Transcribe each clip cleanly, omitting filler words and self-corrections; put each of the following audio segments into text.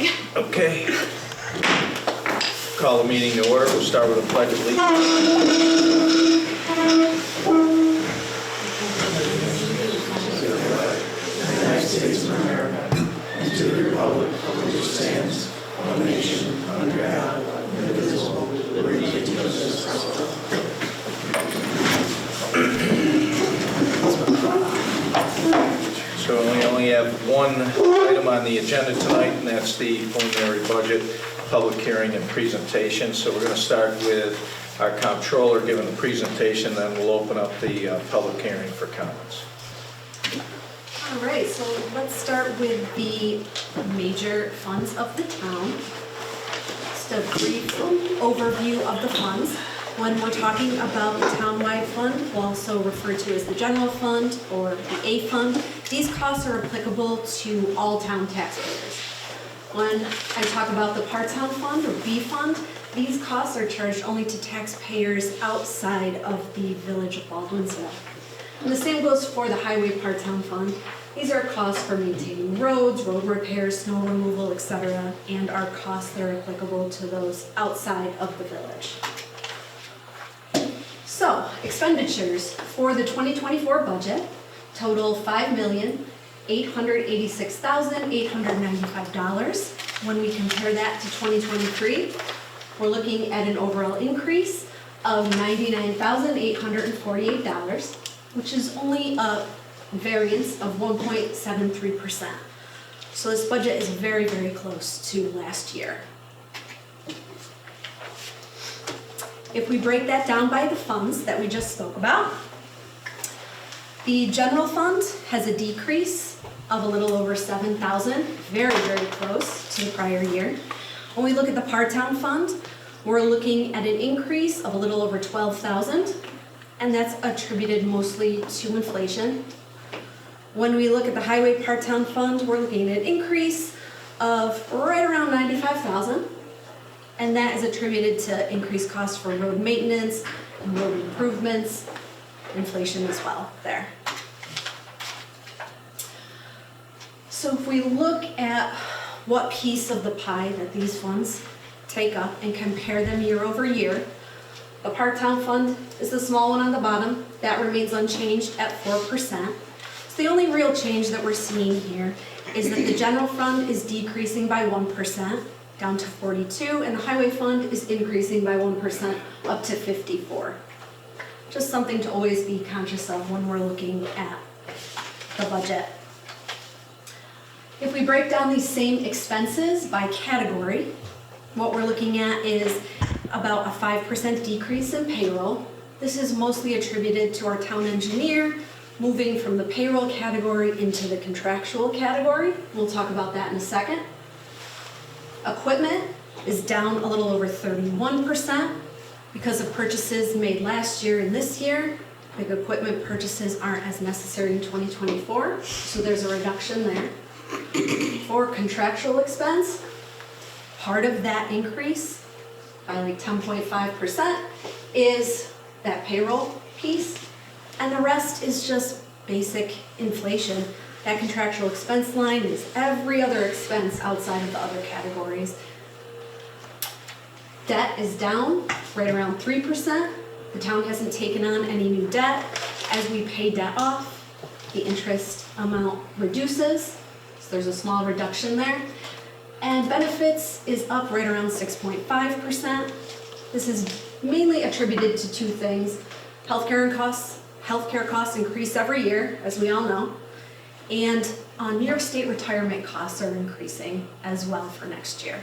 Okay. Call the meeting to order. We'll start with a pledge of allegiance. United States of America, and to the republic for which it stands, one nation, under God, indivisible, with liberty and justice for all. So we only have one item on the agenda tonight, and that's the preliminary budget public hearing and presentation. So we're going to start with our comptroller giving the presentation, then we'll open up the public hearing for comments. All right, so let's start with the major funds of the town. Just a brief overview of the funds. When we're talking about the townwide fund, we'll also refer to as the general fund or the A fund. These costs are applicable to all town taxpayers. When I talk about the part-town fund or B fund, these costs are charged only to taxpayers outside of the village of Baldwinsville. And the same goes for the highway part-town fund. These are costs for maintaining roads, road repairs, snow removal, etc., and are costs that are applicable to those outside of the village. So, expenditures for the 2024 budget total $5,886,895. When we compare that to 2023, we're looking at an overall increase of $99,848, which is only a variance of 1.73%. So this budget is very, very close to last year. If we break that down by the funds that we just spoke about, the general fund has a decrease of a little over $7,000, very, very close to the prior year. When we look at the part-town fund, we're looking at an increase of a little over $12,000, and that's attributed mostly to inflation. When we look at the highway part-town fund, we're looking at an increase of right around $95,000, and that is attributed to increased costs for road maintenance and road improvements, inflation as well there. So if we look at what piece of the pie that these funds take up and compare them year over year, the part-town fund is the small one on the bottom. That remains unchanged at 4%. So the only real change that we're seeing here is that the general fund is decreasing by 1%, down to 42, and the highway fund is increasing by 1%, up to 54. Just something to always be conscious of when we're looking at the budget. If we break down these same expenses by category, what we're looking at is about a 5% decrease in payroll. This is mostly attributed to our town engineer moving from the payroll category into the contractual category. We'll talk about that in a second. Equipment is down a little over 31% because of purchases made last year and this year. Big equipment purchases aren't as necessary in 2024, so there's a reduction there. For contractual expense, part of that increase by like 10.5% is that payroll piece, and the rest is just basic inflation. That contractual expense line is every other expense outside of the other categories. Debt is down right around 3%. The town hasn't taken on any new debt. As we pay debt off, the interest amount reduces, so there's a small reduction there. And benefits is up right around 6.5%. This is mainly attributed to two things. Healthcare costs increase every year, as we all know. And New York State retirement costs are increasing as well for next year.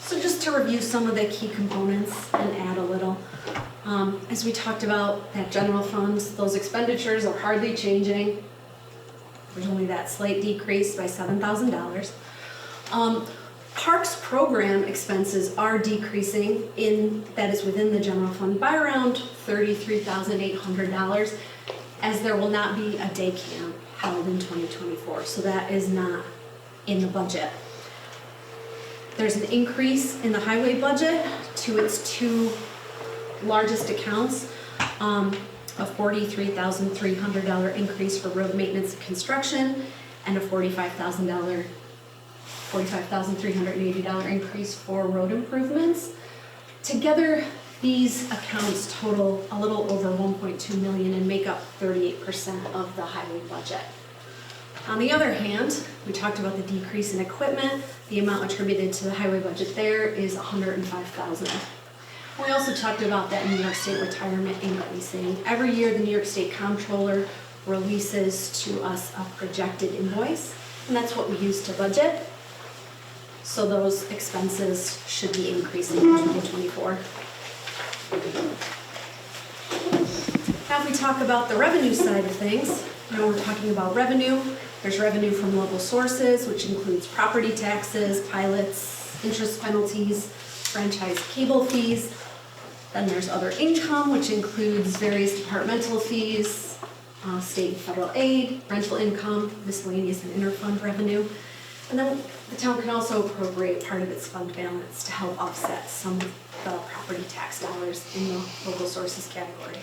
So just to review some of the key components and add a little. As we talked about, that general funds, those expenditures are hardly changing. There's only that slight decrease by $7,000. Parks program expenses are decreasing that is within the general fund by around $33,800, as there will not be a day camp held in 2024, so that is not in the budget. There's an increase in the highway budget to its two largest accounts, a $43,300 increase for road maintenance and construction, and a $45,380 increase for road improvements. Together, these accounts total a little over 1.2 million and make up 38% of the highway budget. On the other hand, we talked about the decrease in equipment. The amount attributed to the highway budget there is $105,000. We also talked about that New York State retirement increasing. Every year, the New York State Comptroller releases to us a projected invoice, and that's what we use to budget. So those expenses should be increasing in 2024. Now if we talk about the revenue side of things, we're talking about revenue. There's revenue from local sources, which includes property taxes, pilots, interest penalties, franchise cable fees. Then there's other income, which includes various departmental fees, state and federal aid, rental income, miscellaneous and interfund revenue. And then the town can also appropriate part of its fund balance to help offset some of the property tax dollars in the local sources category.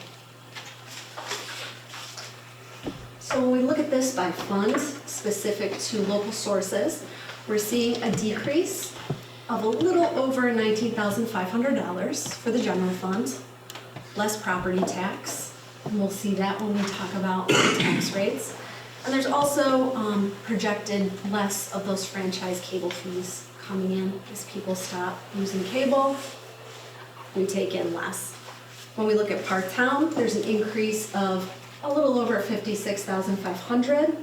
So when we look at this by fund, specific to local sources, we're seeing a decrease of a little over $19,500 for the general fund, less property tax, and we'll see that when we talk about tax rates. And there's also projected less of those franchise cable fees coming in as people stop using cable. We take in less. When we look at part-town, there's an increase of a little over $56,500.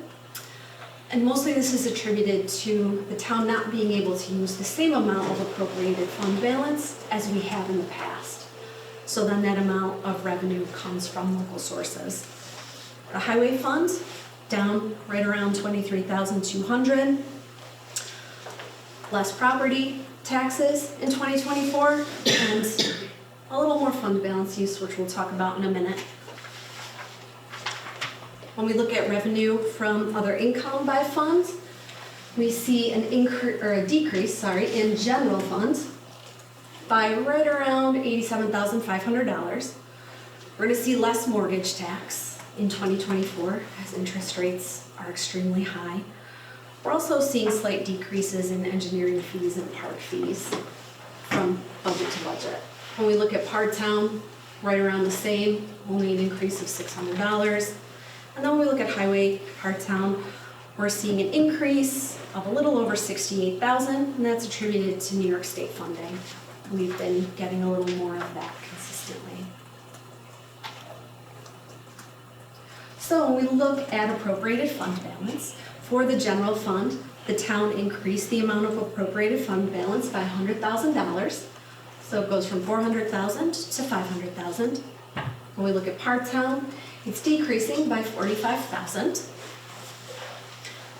And mostly this is attributed to the town not being able to use the same amount of appropriated fund balance as we have in the past. So then that amount of revenue comes from local sources. The highway fund, down right around $23,200. Less property taxes in 2024, and a little more fund balance use, which we'll talk about in a minute. When we look at revenue from other income by fund, we see an decrease in general funds by right around $87,500. We're going to see less mortgage tax in 2024 as interest rates are extremely high. We're also seeing slight decreases in engineering fees and park fees from budget to budget. When we look at part-town, right around the same, only an increase of $600. And then when we look at highway part-town, we're seeing an increase of a little over $68,000, and that's attributed to New York State funding. We've been getting a little more of that consistently. So when we look at appropriated fund balance, for the general fund, the town increased the amount of appropriated fund balance by $100,000. So it goes from $400,000 to $500,000. When we look at part-town, it's decreasing by $45,000.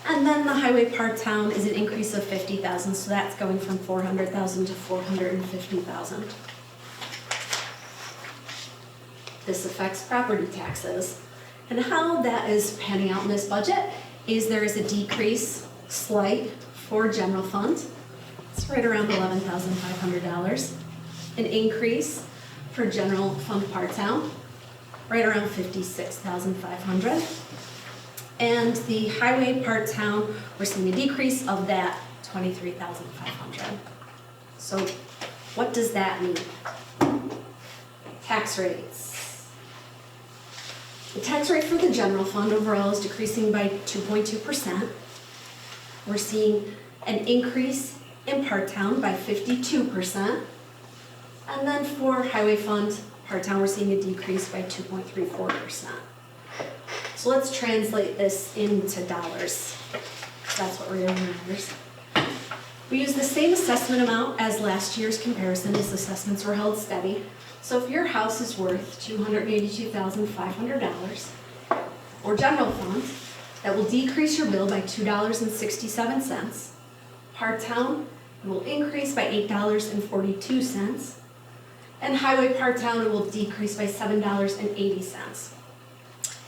And then the highway part-town is an increase of $50,000, so that's going from $400,000 to $450,000. This affects property taxes. And how that is panning out in this budget is there is a decrease, slight, for general fund. It's right around $11,500. An increase for general fund part-town, right around $56,500. And the highway part-town, we're seeing a decrease of that $23,500. So what does that mean? Tax rates. The tax rate for the general fund overall is decreasing by 2.2%. We're seeing an increase in part-town by 52%. And then for highway fund, part-town, we're seeing a decrease by 2.34%. So let's translate this into dollars. That's what we're doing in dollars. We use the same assessment amount as last year's comparison as assessments were held steady. So if your house is worth $282,500, or general fund, that will decrease your bill by $2.67. Part-town, it will increase by $8.42. And highway part-town, it will decrease by $7.80.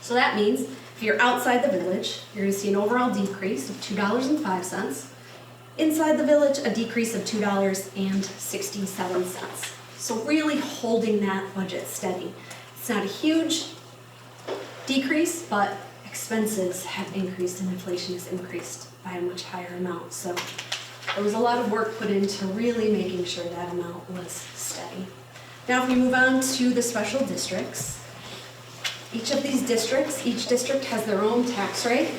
So that means if you're outside the village, you're going to see an overall decrease of $2.05. Inside the village, a decrease of $2.67. So really holding that budget steady. It's not a huge decrease, but expenses have increased and inflation has increased by a much higher amount. So there was a lot of work put into really making sure that amount was steady. Now if we move on to the special districts, each district has their own tax rate.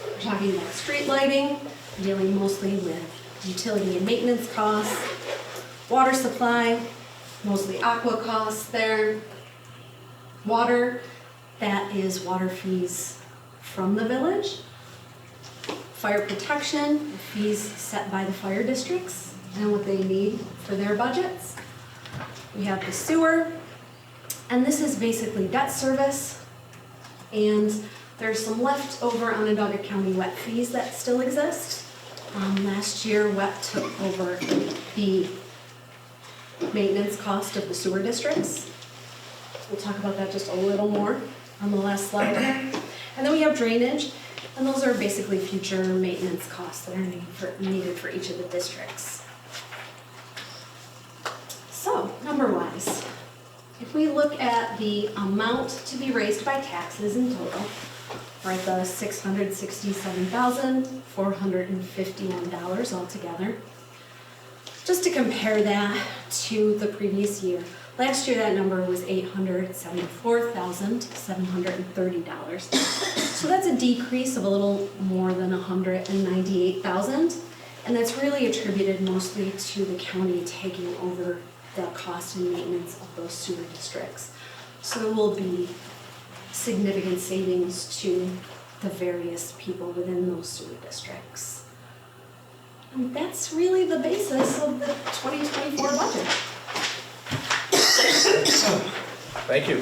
We're talking about street lighting, dealing mostly with utility and maintenance costs, water supply, mostly aqua costs there, water, that is water fees from the village, fire protection, fees set by the fire districts and what they need for their budgets. We have the sewer, and this is basically debt service, and there's some leftover Onondaga County wet fees that still exist. Last year, WET took over the maintenance cost of the sewer districts. We'll talk about that just a little more on the last slide here. And then we have drainage, and those are basically future maintenance costs that are needed for each of the districts. So, number-wise, if we look at the amount to be raised by taxes in total, we're at the $667,451 altogether. Just to compare that to the previous year, last year that number was $874,730. So that's a decrease of a little more than $198,000, and that's really attributed mostly to the county taking over the cost and maintenance of those sewer districts. So there will be significant savings to the various people within those sewer districts. And that's really the basis of the 2024 budget. Thank you.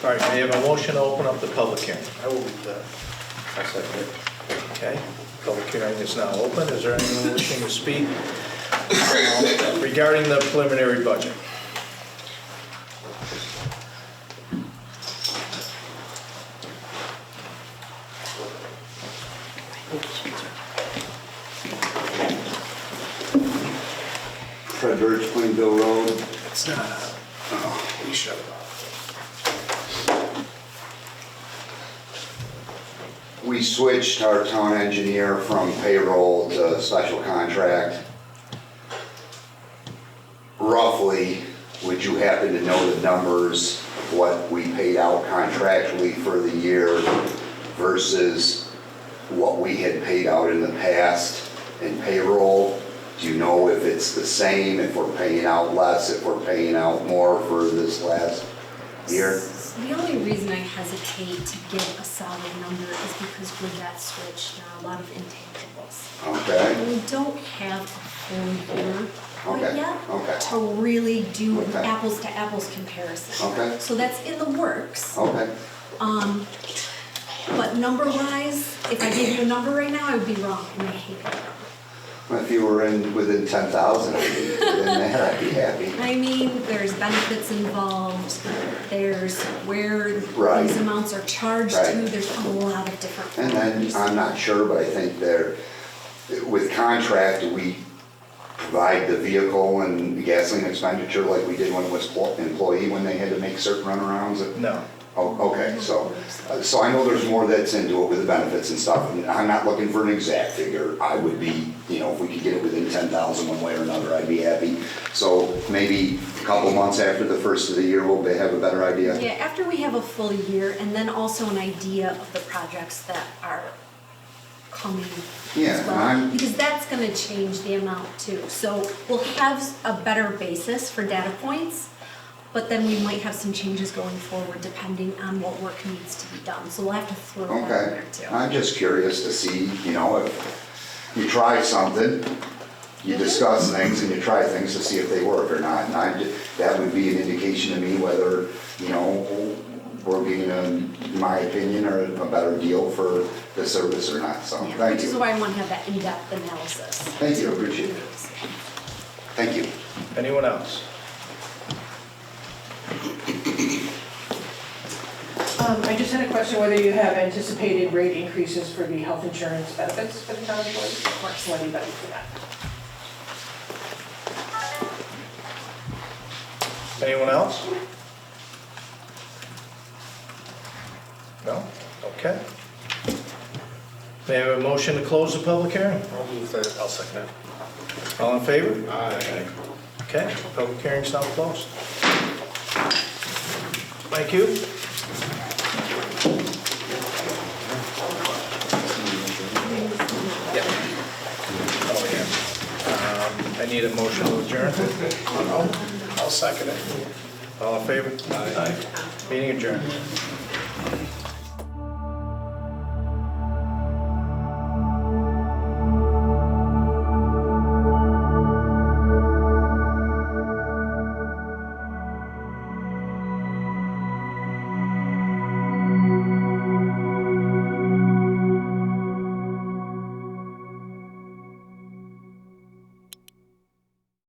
All right, may I have a motion to open up the public hearing? I will read that. I'll second it. Okay, public hearing is now open. Is there anyone wishing to speak regarding the preliminary budget? Fred Birch, Plainville Road. It's not, we shut it off. We switched our town engineer from payroll to special contract. Roughly, would you happen to know the numbers, what we paid out contractually for the year versus what we had paid out in the past in payroll? Do you know if it's the same, if we're paying out less, if we're paying out more for this last year? The only reason I hesitate to give a solid number is because with that switch, there are a lot of intangibles. Okay, And we don't have a full year quite Okay, yet okay. to really do an Okay. apples to apples comparison. Okay. So that's in the works. okay. But number wise, if I gave you a number right now, I would be wrong, and I hate that number. If you were within 10,000, within that, I'd be happy. I mean, there's benefits involved, there's where Right. these amounts are charged Right. to, there's a lot of different And then, factors. I'm not sure, but I think with contract, we provide the vehicle and the gasoline expenditure like we did when it was employee, when they had to make certain runarounds? No. Oh, okay, so I know there's more that's into it with the benefits and stuff, and I'm not looking for an exact figure. I would be, if we could get it within 10,000 one way or another, I'd be happy. So maybe a couple months after the first of the year, we'll have a better idea. Yeah, after we have a full year, and then also an idea of the projects that are coming Yeah, as well. Because that's gonna change the amount too. So we'll have a better basis for data points, but then we might have some changes going forward depending on what work needs to be done. So we'll have to throw that in Okay, there too. I'm just curious to see, if you try something, you discuss things and you try things to see if they work or not. And that would be an indication to me whether, we're getting, in my opinion, a better deal for the service or not. So, Yeah, thank which is you. why I want to have that in-depth analysis. Thank you, appreciate it. Thank you. Anyone else? I just had a question whether you have anticipated rate increases for the health insurance benefits for the town employees? Of course, anybody for that. Anyone else? No? Okay. May I have a motion to close the public hearing? I'll move that. I'll second it. All in favor? Aye. Okay, public hearing's now closed. Thank you. Yeah. Oh, yeah. I need a motion to adjourn. I'll second it. All in favor? Aye. Meeting adjourned.